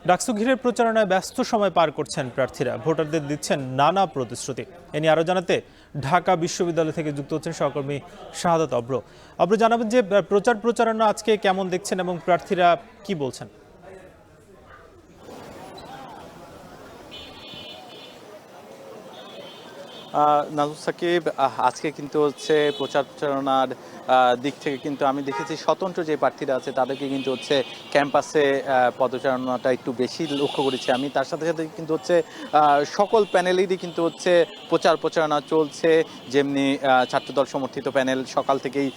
ডাকসু ঘিরে প্রচারণায় ব্যস্ত সময় পার করছেন প্রার্থীরা, ভোটারদের দিচ্ছেন নানা প্রতিশ্রুতি। এ নিয়ে আরো জানাতে ঢাকা বিশ্ববিদ্যালয় থেকে যুক্ত হচ্ছেন সহকর্মী শাহাদাত অব্র। অব্র, জানাবেন যে প্রচারণা আজকে কেমন দেখছেন এবং প্রার্থীরা কি বলছেন? নাজমুল সাকিব, আজকে কিন্তু হচ্ছে প্রচারণার দিক থেকে কিন্তু আমি দেখেছি স্বতন্ত্র যে প্রার্থীরা আছে তাদেরকে কিন্তু হচ্ছে ক্যাম্পাসে পদচারণাটা একটু বেশি লক্ষ্য করেছি আমি। তার সাথে সাথে কিন্তু হচ্ছে সকল প্যানেলেরই কিন্তু হচ্ছে প্রচারণা চলছে। যেমনি ছাত্রদল সমর্থিত প্যানেল সকাল থেকেই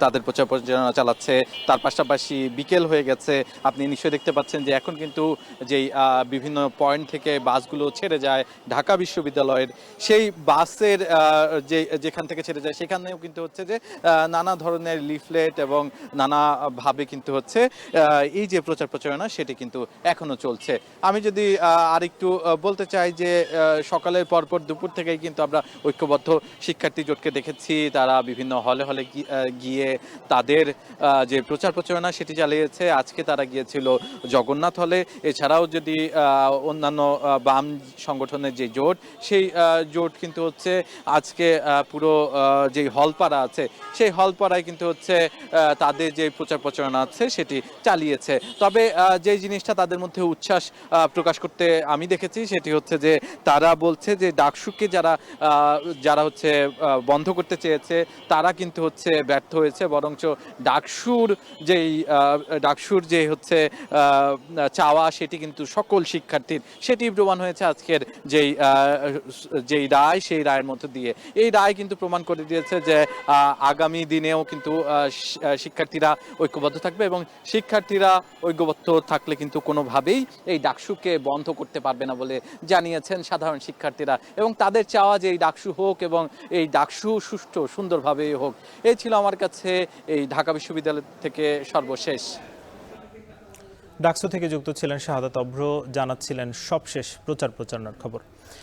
তাদের প্রচারণা চালাচ্ছে। তার পাশাপাশি বিকেল হয়ে গেছে, আপনি নিশ্চয়ই দেখতে পাচ্ছেন যে এখন কিন্তু যেই বিভিন্ন পয়েন্ট থেকে বাসগুলো ছেড়ে যায় ঢাকা বিশ্ববিদ্যালয়ের, সেই বাসের যেখান থেকে ছেড়ে যায় সেখানেও কিন্তু হচ্ছে যে নানা ধরনের লিফলেট এবং নানাভাবে কিন্তু হচ্ছে এই যে প্রচারণা সেটি কিন্তু এখনো চলছে। আমি যদি আরেকটু বলতে চাই যে সকালের পরপর দুপুর থেকেই কিন্তু আমরা ঐক্যবদ্ধ শিক্ষার্থী জোটকে দেখেছি, তারা বিভিন্ন হলে হলে গিয়ে তাদের যে প্রচারণা সেটি চালিয়েছে। আজকে তারা গিয়েছিল জগন্নাথ হলে। এছাড়াও যদি অন্যান্য বাম সংগঠনের যে জোট, সেই জোট কিন্তু হচ্ছে আজকে পুরো যে হলপাড়া আছে সেই হলপাড়ায় কিন্তু হচ্ছে তাদের যে প্রচারণা আছে সেটি চালিয়েছে। তবে যে জিনিসটা তাদের মধ্যে উচ্ছ্বাস প্রকাশ করতে আমি দেখেছি সেটি হচ্ছে যে তারা বলছে যে ডাকসুকে যারা হচ্ছে বন্ধ করতে চেয়েছে তারা কিন্তু হচ্ছে ব্যর্থ হয়েছে, বরঞ্চ ডাকসুর যে হচ্ছে চাওয়া সেটি কিন্তু সকল শিক্ষার্থীর, সেটি প্রমাণ হয়েছে আজকের যেই রায়, সেই রায়ের মধ্য দিয়ে। এই রায় কিন্তু প্রমাণ করে দিয়েছে যে আগামী দিনেও কিন্তু শিক্ষার্থীরা ঐক্যবদ্ধ থাকবে এবং শিক্ষার্থীরা ঐক্যবদ্ধ থাকলে কিন্তু কোনোভাবেই এই ডাকসুকে বন্ধ করতে পারবে না বলে জানিয়েছেন সাধারণ শিক্ষার্থীরা। এবং তাদের চাওয়া যে এই ডাকসু হোক এবং এই ডাকসু সুষ্ঠু সুন্দরভাবে হোক। এই ছিল আমার কাছে এই ঢাকা বিশ্ববিদ্যালয় থেকে সর্বশেষ। ডাকসু থেকে যুক্ত ছিলেন শাহাদাত অব্র, জানাচ্ছিলেন সবশেষ প্রচারণার খবর।